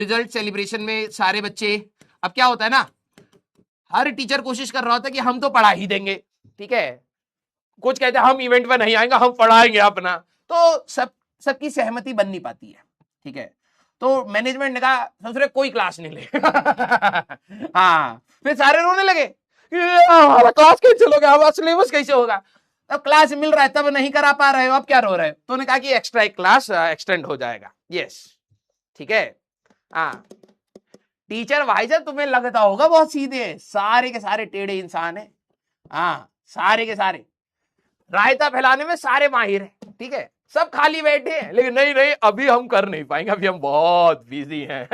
Result celebration में सारे बच्चे, अब क्या होता है ना, हर टीचर कोशिश कर रहा होता है कि हम तो पढ़ा ही देंगे, ठीक है, कुछ कहते हैं हम इवेंट में नहीं आएंगे, हम पढ़ाएंगे अपना, तो सबकी सहमति बन नहीं पाती है, ठीक है। तो मैनेजमेंट ने कहा ससुरे कोई क्लास नहीं ले हाँ, फिर सारे रोने लगे, हमारा क्लास कैंसिल हो गया, हमारा सिलेबस कैसे होगा, अब क्लास मिल रहा है तब नहीं करा पा रहे हो, अब क्या रो रहे हो। तो उन्होंने कहा कि एक्स्ट्रा एक क्लास एक्सटेंड हो जाएगा। यस, ठीक है। हाँ, टीचर भाई साहब तुम्हें लगता होगा बहुत सीधे, सारे के सारे टेढ़े इंसान है। हाँ, सारे के सारे रायता फैलाने में सारे माहिर हैं, ठीक है, सब खाली बैठे हैं, लेकिन नहीं नहीं अभी हम कर नहीं पाएंगे, अभी हम बहुत बिजी हैं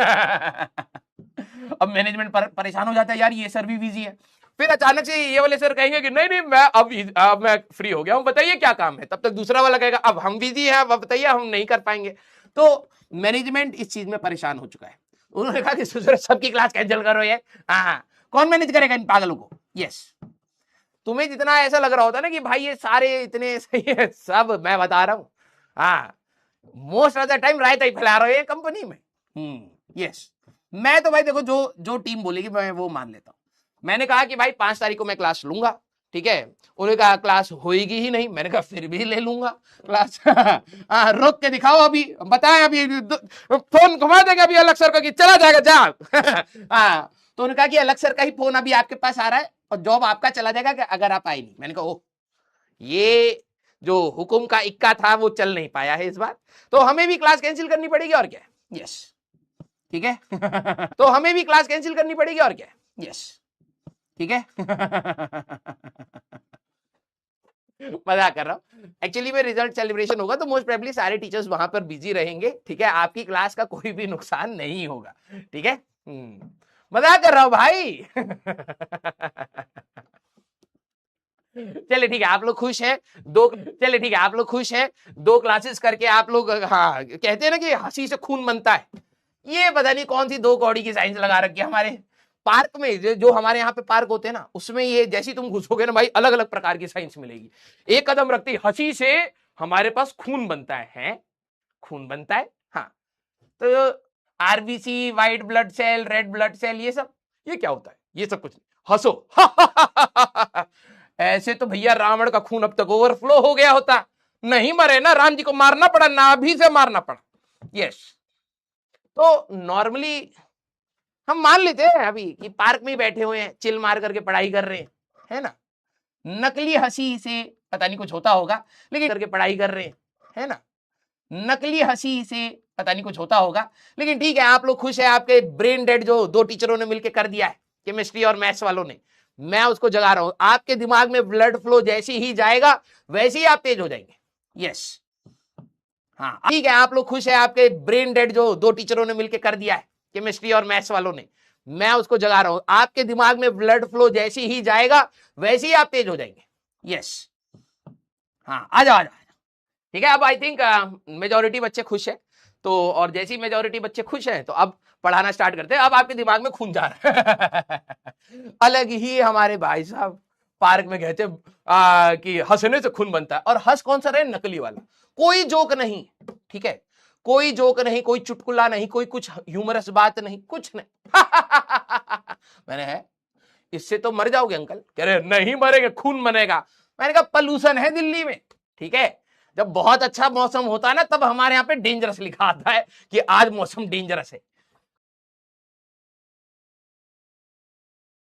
अब मैनेजमेंट परेशान हो जाता है, यार ये सर भी बिजी है। फिर अचानक से ये वाले सर कहेंगे कि नहीं नहीं मैं अब मैं फ्री हो गया हूं, बताइए क्या काम है। तब तक दूसरा वाला कहेगा अब हम बिजी हैं, अब बताइए हम नहीं कर पाएंगे। तो मैनेजमेंट इस चीज में परेशान हो चुका है। उन्होंने कहा कि सबकी क्लास कैंसिल करो ये। हाँ, कौन मैनेज करेगा इन पागलों को। यस, तुम्हें जितना ऐसा लग रहा होता ना कि भाई ये सारे इतने सही है, सब मैं बता रहा हूं, हाँ, मोस्ट ऑफ द टाइम रायता ही फैला रहे हैं कंपनी में। यस, मैं तो भाई देखो जो जो टीम बोलेगी मैं वो मान लेता हूं। मैंने कहा कि भाई 5 तारीख को मैं क्लास लूंगा, ठीक है। उन्होंने कहा क्लास होएगी ही नहीं, मैंने कहा फिर भी ले लूंगा क्लास रोक के दिखाओ, अभी बताएं, अभी फोन घुमा देंगे अभी अलग सर को कि चला जाएगा जा हाँ, तो उन्होंने कहा कि अलग सर का ही फोन अभी आपके पास आ रहा है और जॉब आपका चला जाएगा कि अगर आप आए नहीं। मैंने कहा ओह, ये जो हुकुम का इक्का था वो चल नहीं पाया है इस बार, तो हमें भी क्लास कैंसिल करनी पड़ेगी और क्या। यस, ठीक है तो हमें भी क्लास कैंसिल करनी पड़ेगी और क्या। यस, ठीक है मजाक कर रहा हूं, एक्चुअली में रिजल्ट सेलिब्रेशन होगा तो मोस्ट प्रोबेबली सारे टीचर्स वहां पर बिजी रहेंगे, ठीक है, आपकी क्लास का कोई भी नुकसान नहीं होगा, ठीक है। मजाक कर रहा हूं भाई चलिए ठीक है, आप लोग खुश हैं, चलिए ठीक है, आप लोग खुश हैं, 2 क्लासेस करके आप लोग, हाँ, कहते हैं ना कि हंसी से खून बनता है, ये पता नहीं कौन सी 2 कौड़ी की साइंस लगा रखी है हमारे पार्क में। जो हमारे यहाँ पे पार्क होते हैं ना, उसमें ये जैसी तुम घुसोगे ना भाई, अलग अलग प्रकार की साइंस मिलेगी। एक कदम रखते ही हंसी से हमारे पास खून बनता है, खून बनता है। हाँ, तो RBC, white blood cell, red blood cell, ये सब ये क्या होता है, ये सब कुछ नहीं, हंसो ऐसे तो भैया रावण का खून अब तक ओवरफ्लो हो गया होता, नहीं मरे ना, राम जी को मारना पड़ा, नाभि से मारना पड़ा। यस, तो नॉर्मली हम मान लेते हैं अभी कि पार्क में बैठे हुए हैं, चिल मार करके पढ़ाई कर रहे हैं, है ना, नकली हंसी से पता नहीं कुछ होता होगा, लेकिन करके पढ़ाई कर रहे हैं, है ना, नकली हंसी से पता नहीं कुछ होता होगा, लेकिन ठीक है, आप लोग खुश है। आपके ब्रेन डेड जो 2 टीचरों ने मिलकर कर दिया है, केमिस्ट्री और मैथ्स वालों ने, मैं उसको जगा रहा हूं। आपके दिमाग में ब्लड फ्लो जैसे ही जाएगा वैसे ही आप तेज हो जाएंगे। यस, हाँ, ठीक है, आप लोग खुश है। आपके ब्रेन डेड जो 2 टीचरों ने मिलकर कर दिया है, केमिस्ट्री और मैथ्स वालों ने, मैं उसको जगा रहा हूं। आपके दिमाग में ब्लड फ्लो जैसे ही जाएगा वैसे ही आप तेज हो जाएंगे। यस, हाँ, आ जाओ आ जाओ, ठीक है। अब आई थिंक मेजोरिटी बच्चे खुश है, तो और जैसी मेजोरिटी बच्चे खुश हैं तो अब पढ़ाना स्टार्ट करते हैं। अब आपके दिमाग में खून जा रहा है अलग ही हमारे भाई साहब पार्क में कहते कि हंसने से खून बनता है, और हंस कौन सा रहे, नकली वाला, कोई जोक नहीं, ठीक है, कोई जोक नहीं, कोई चुटकुला नहीं, कोई कुछ ह्यूमरस बात नहीं, कुछ नहीं मैंने है इससे तो मर जाओगे अंकल, कह रहे नहीं मरेंगे, खून बनेगा। मैंने कहा पॉल्यूशन है दिल्ली में, ठीक है, जब बहुत अच्छा मौसम होता है ना तब हमारे यहाँ पे डेंजरस लिखा आता है कि आज मौसम डेंजरस है।